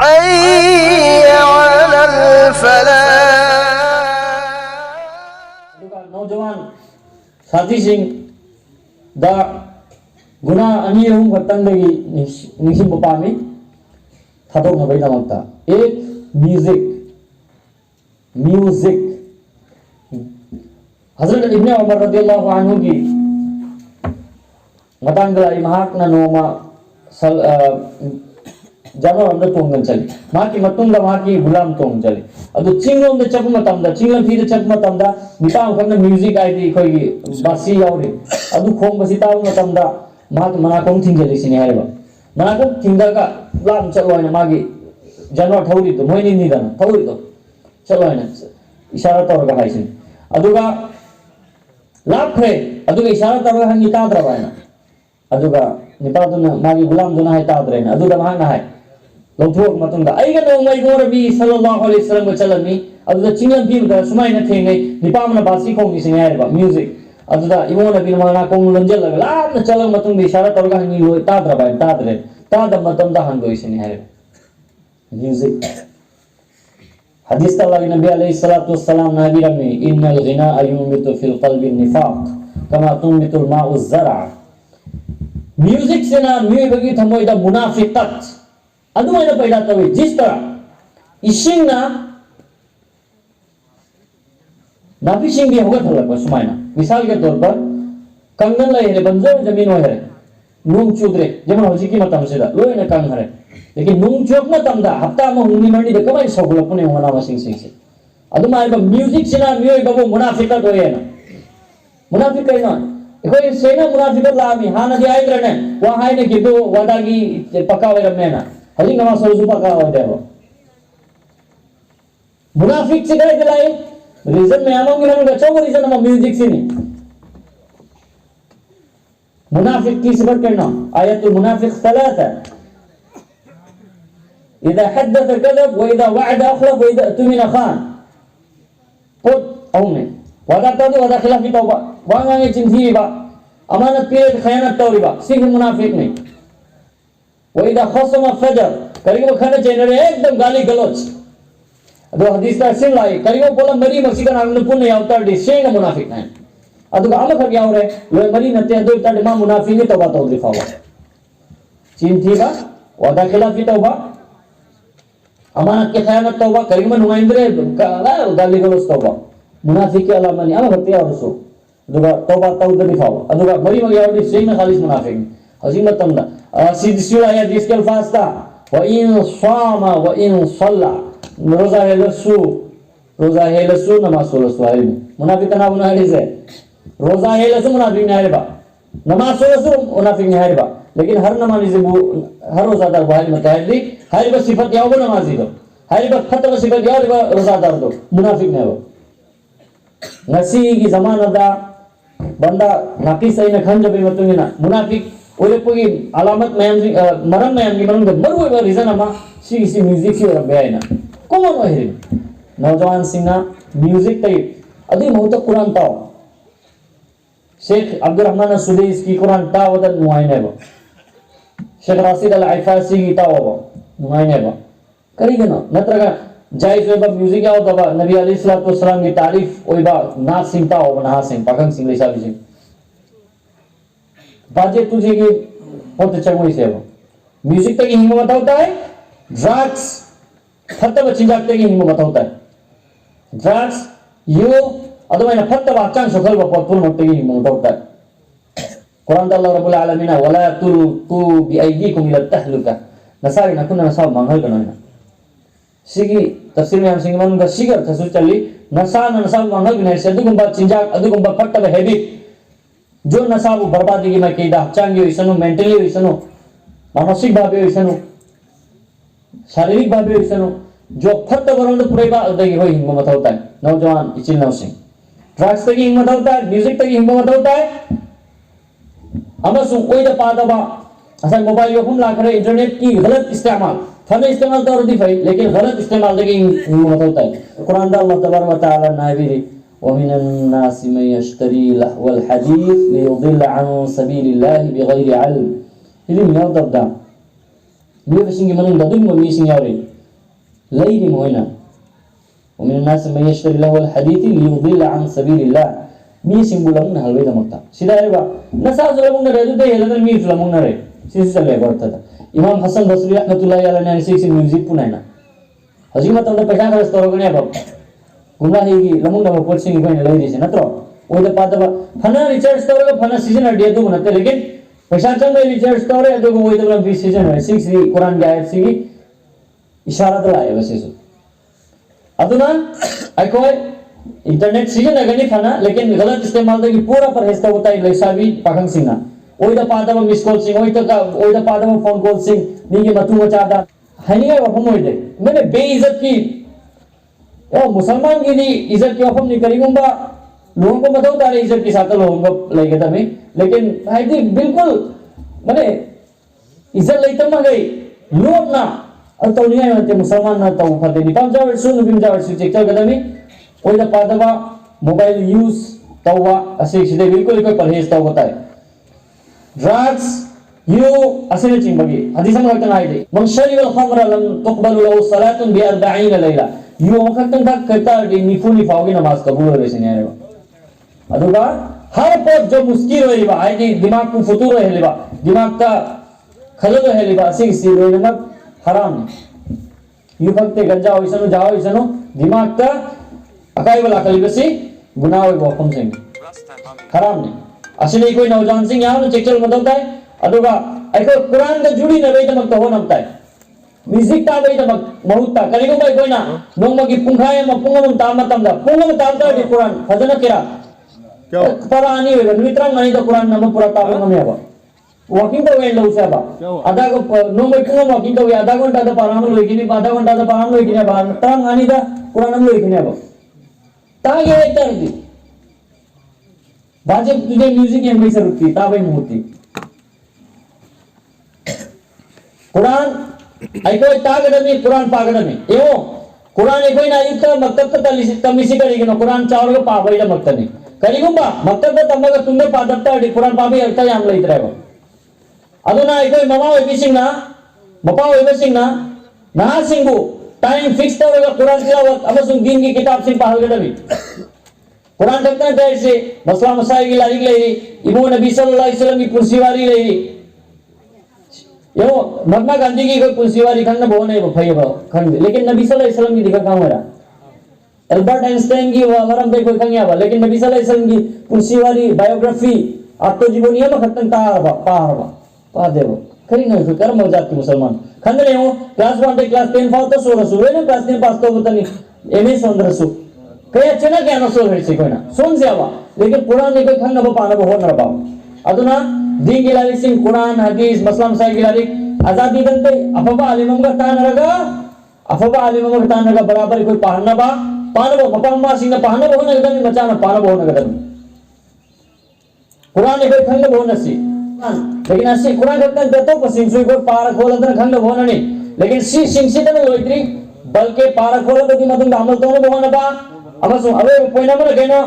حي على الفلاح. नौजवान साथी सिंह दा गुना अनि अहम खतंदगी निसिम पामी थादोक नबै दमकता एक म्यूजिक हजरत इब्न उमर रदियल्लाहु अन्हु की मतंगला महकना नोमा जानवर अंदर तोंगन चली माकी मतुंगा माकी गुलाम तोंग चली अदु चिंगलों दे चप मतंदा चिंगलन फी दे चप मतंदा निपाम खंद म्यूजिक आईदी खोई बासी यावरे अदु खोंग बसी ताव मतंदा माक मना खोंग थिंगली सिने हायबा मना खोंग थिंगगा लाम चलो आने मागी जानवर थौरी तो मोइनी निदन थौरी तो चलो आने इशारा तौरगा हाइसिन अदुगा लाखरे अदुगा इशारा तौरगा हंगी ताद्रबायना अदुगा निपादुना मागी गुलाम दुना है ताद्रेना अदुगा मांगना है लौथोक मतुंगा आइगा नोंगै गोरबी सल्लल्लाहु अलैहि वसल्लम को चलनी अदुदा चिंगन पीबदा सुमाइना थेंगै निपामना बासी खोंग सिने हायबा म्यूजिक अदुदा इमोना बिन माना खोंग लंजल लगा लाम चलग मतुंगा इशारा तौरगा हंगी लोय ताद्रबाय ताद्रे ताद मतंदा हंगोय सिने हायबा म्यूजिक हदीस तलागी नबी अलैहिस्सलातु वस्सलाम नबी रमी इन्नल गिना युमितु फिल क़ल्बि निफाक कमा तुमितुल माउ ज़रा म्यूजिक से ना म्यूजिक बगी थमोइदा मुनाफिकत अदुमाइना पैदा तवे जिस तरह इशिंगना नाफिशिंग भी होगा थलक सुमाइना मिसाल के तौर पर कंगन ला हेरे बंजर जमीन हो हेरे नूंग चुदरे जमन होजी की मतम से दा लोइना कंग हरे लेकिन नूंग चोक मतमदा हफ्ता में हुंगी मंडी दे कमाई सोगलो पुने होना मसिंग सिंग से अदुमाइबा म्यूजिक से ना म्यूजिक बबो मुनाफिकत होयेना मुनाफिक कइना इकोई सेना मुनाफिकत लामी हाना दि आइद्रने वा हाइने किदो वादागी पक्का वेरमेना हली नमा सोजु पक्का होदेबो मुनाफिक से गए दिलाई रीजन में आमोंगे हम बच्चों को रीजन हम म्यूजिक से नहीं मुनाफिक की सिफत करना आयतुल मुनाफिक सलासा इदा हदथ कदब व इदा वअद अखलफ व इदा तुमिन खान पुत औने वादा तो वादा खिलाफी तौबा वांगांगे चिंथी बा अमानत पे खयानत तौरीबा सिख मुनाफिक नहीं व इदा खसम फजर करीब खाने चेनरे एकदम गाली गलौज ಅದು ಹದೀಸ್ ಸಿಲ್ಲಾಯಿ ಕರಿಯೋ ಪೋಲ ಮರಿ ಮಕ್ಸಿಕನ್ ಆಗನ ಪುಣ್ಯ ಯಾವತಾಡಿ ಶೇಂಗ ಮುನಾಫಿಕ್ ನೈ ಅದು ಆಮಖ ಯಾವ್ರೆ ಲೋ ಮರಿ ನತೆ ಅದು ತಾಡಿ ಮಾ ಮುನಾಫಿಕ್ ತೌಬಾ ತೌದ್ರಿ ಫಾವ चीन थीबा वादा खिलाफी तौबा अमानत के खयानत तौबा करीम नुमाइंदरे काला उदाली गलोस तौबा मुनाफिक के अलामनी आमा भक्ति और सो दुगा तौबा तौद्री फाव अदुगा मरी मग यावडी शेंग खालिस मुनाफिक हजीमत तमदा सीधा है जिसके अल्फाज था व इन सामा व इन सल्ला रोजा है लसु नमाज सोलसु है मुनाफिक ना बुना है रोजा है लसु मुनाफिक नहीं है बा नमाज सोलसु मुनाफिक नहीं है बा लेकिन हर नमाजी से हर रोजादार बाहर मुताहिदी हर बस सिफत याव नमाजी दो हर बस खत्म सिफत याव रोजादार दो मुनाफिक नहीं हो नसी की जमाना दा बंदा नाकी सही न खंज बे मतुंगिना मुनाफिक ओले पोगी अलामत मयम मरम मयम की मरम मरु रीजन अमा सी म्यूजिक सी और बेआइना कौन है नौजवान सिंगा म्यूजिक तई अदी बहुत कुरान ताओ शेख अब्दुल रहमान सुदैस की कुरान तावदन मुआइने बो शेख राशिद अल आइफासी की ताओ बो मुआइने बो करीगे ना नत्रगा जायज वेबा म्यूजिक आओ दबा नबी अलैहिस्सलातु वस्सलाम की तारीफ ओइबा नाथ सिंह ताओ बना सिंह पाकंग सिंह लेसा भी बाजे तुझे की बहुत अच्छा कोई से वो म्यूजिक तक हिम्मत होता है ड्रग्स फत्ता चिंजाकते की हिम्मत होता है ड्रग्स यो अदुमाइना फत्ता वाचांग सखल बपुल मते की हिम्मत होता है कुरान अल्लाह रब्बुल आलमीन वला तुलqu बिअयदीकुम इला तहलुका नसारी नकुन नसा मंगल गनना सिगी तफसीर में हम सिंगमन का सिगर थसु चली नसा मंगल गने से दुगुंबा चिंजाक अदुगुंबा फत्ता हैबिट जो नशा वो बर्बादी की मैं केदा चांगी होइसनु मेंटली होइसनु मानसिक भावे होइसनु शारीरिक भावे होइसनु जो फट बरोंद पुरेबा अदगी होई हिम्मत होता है नौजवान इचिल नौसिंग ड्रग्स तक हिम्मत होता है म्यूजिक तक हिम्मत होता है अमसु कोई द पादबा असल मोबाइल यो हम ला करे इंटरनेट की गलत इस्तेमाल फन इस्तेमाल तो और भाई लेकिन गलत इस्तेमाल तक हिम्मत होता है कुरान दा अल्लाह तबारक व तआला नाबी ومن الناس من يشتري لهو الحديث ليضل عن سبيل الله بغير علم. Ini yang terdam. Dia bersinggung menunda dulu memisingi orang. lay moina ومن الناس من يشتري له الحديث ليضل عن سبيل الله mi simbulam na halway da magta sida ba nasa zulamung na redu de heladan mi zulamung na re sisi chale barta imam hasan basri rahmatullahi alayhi ne sisi music punaina haji matam da paisa kharas toro gane ba gumra hegi lamung na bapot sing gane lai dise natro oida pada ba phana research toro ga phana season ade du nate lekin paisa chang mai research toro ade go oida lam bi season hai 6 ri quran ga ayat sigi ishara da ay basesu aduna ai koi internet season अगर नहीं फना लेकिन गलत इस्तेमाल तो कि पूरा पर हिस्सा होता है लैसावी पाखंग सिंगा ओई द पादा में मिस कॉल सिंग ओई द पादा में फोन कॉल सिंग नी के मतु मचादा हनी का वफम होई दे मैंने बेइज्जत की ओ मुसलमान की नी इज्जत की वफम नहीं करीगुंबा लोगों को बताओ तारे इज्जत की साथ लोगों को लेके तमे लेकिन आई थी बिल्कुल मैंने इज्जत लेते म गई लोग ना अब तो नहीं आते मुसलमान ना तो फते नहीं पांच जावर सुन बिम जावर सु चेक कर दमी ओइदा पादवा मोबाइल यूज तवा असे सिदे बिल्कुल कोई परहेज तव होता है ड्रग्स यू असे चिंबगी हदीस में कहता है मन शरीब अल खमर लम तुकबल lahu salatun bi 40 layla यू वखतन तक करता है निफुनी फाओगी नमाज कबूल हो रही है अदुगा हर पद जो मुश्किल होई बा आई दिमाग को फतूर है बा दिमाग का खलल है बा असे सी रोय न हराम यू फक्त गंजा होइसनो जाओ होइसनो दिमाग का अकाई वाला कली बसी गुनाह होय वफम सिंग हराम ने असली कोई नौजवान सिंग यहाँ चेक चल मतलब है अदुगा ऐको कुरान का जुड़ी न बेद मत हो नमता है म्यूजिक ता बेद मत बहुता कलिगो भाई कोई ना नोंग मगी पुंखाए म पुंगम ताम तमदा पुंगम तामदा दी कुरान फजन केरा क्या परानी होय मित्रम नहीं तो कुरान नम पूरा ताब में आबा वॉकिंग तो वेल लउसा बा आधा को नोंग मगी पुंगम वॉकिंग तो आधा घंटा तो पाराम लोगिनी आधा घंटा तो पाराम लोगिनी बा तांग आनी दा कुरान में लोगिनी बा तागे तरदी भाजप तुझे म्यूजिक एम भी रुकती ताबे मूर्ति कुरान ऐको तागडमी कुरान पागडमी एवो कुरान एकोई ना युक्त मक्तब तमिसी करेगी ना कुरान चावल को पाबैला मक्तनी करिगुंबा मक्तब तमगा तुंगे पादत्ता कुरान पाबी अर्थ यामला इतरेबो अदुना एकोई ममा वेबिसिंगना मपा वेबिसिंगना ना सिंगु टाइम फिक्स तवगा कुरान तिलावत अमसुंग दिन की किताब सिंग पाहलगडमी कुरान तकना देर से मसला मसाइल की लारिक लेरी इमो नबी सल्लल्लाहु अलैहि वसल्लम की कुर्सीवारी लेरी यो महात्मा गांधी की कोई कुर्सीवारी खंड बहु नहीं भई भाव खंड लेकिन नबी सल्लल्लाहु अलैहि वसल्लम की दिखा कहां मेरा एल्बर्ट आइंस्टाइन की वरम पे कोई खंगिया बा लेकिन नबी सल्लल्लाहु अलैहि वसल्लम की कुर्सीवारी बायोग्राफी आत्मजीवनी में खतन पा देव करी नहीं तो कर मर जाती मुसलमान खंड ले हो क्लास 1 से क्लास 10 फाउ तो 16 सुरे ने क्लास 10 पास तो बतनी एमए 15 सु कई अच्छे ना क्या नसो है से कोई ना सुन से आवा लेकिन कुरान ने कोई खंड न पाना हो न पाओ अदुना दीन की लाली सिंह कुरान हदीस मसलम साहिब की लाली आजादी दंते अफबा आलिमम का तान रगा अफबा आलिमम का तान रगा बराबर कोई पहनना बा पानबो मपम्मा सिंह पहनना हो न गदन मचाना पानबो हो न गदन कुरान ने कोई खंड हो नसी लेकिन ऐसे कुरान कहते हैं तो पसिंग सुई को पार खोल अंदर खंड हो न नहीं लेकिन सी सिंह तने लोइत्री बल्कि पार खोल बदी मतन अमल तो न हो न बा अमसु अबे पोइना मन कहनो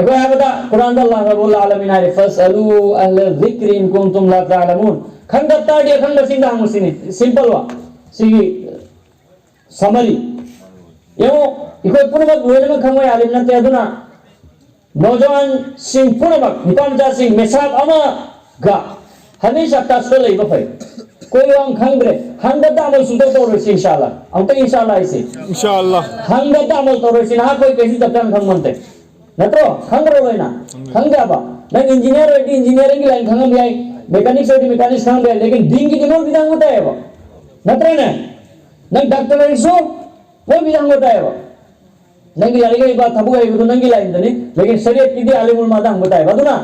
एको है बता कुरान अल्लाह रब्बुल आलमीन है फसलू अहल जिक्र इन कुंतुम ला तअलमून खंड ताड़ी खंड सिंधा मुसिनी सिंपल वा सी समरी एवो इको पुनमक वेल में खमो आलिम नते अदुना नौजवान सिंह पुनमक निपामजा सिंह मेसाब अमा गा हमेशा तासो लई बफै कोई वांग खंगरे हंगता अमल सुतो तो रसी इंशाल्लाह हम तो इंशाल्लाह ऐसे इंशाल्लाह हंगता अमल तो रसी ना कोई कैसी तपन खंग मनते नतो खंगरो लेना खंगा बा नंग इंजीनियर है इंजीनियरिंग की लाइन खंगम जाए मैकेनिक्स है मैकेनिक्स खंग जाए लेकिन दिन की दिनों बिदांग होता है बा नत्रे ने नंग डॉक्टर है सो वो बिदांग होता है बा नंगी लाली की बात थबू है तो नंगी लाइन दने लेकिन शरीयत की दी आलिमुल मादांग होता है बा ना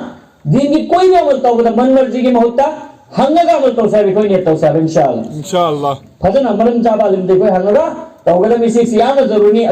दिन की कोई भी अमल तो मन मर्जी की होता हंगा अमल तो साहब कोई नहीं तो साहब इंशाल्लाह फजन अमरन जाबा लिम दे कोई हंगा तो गले में सियाम जरूरी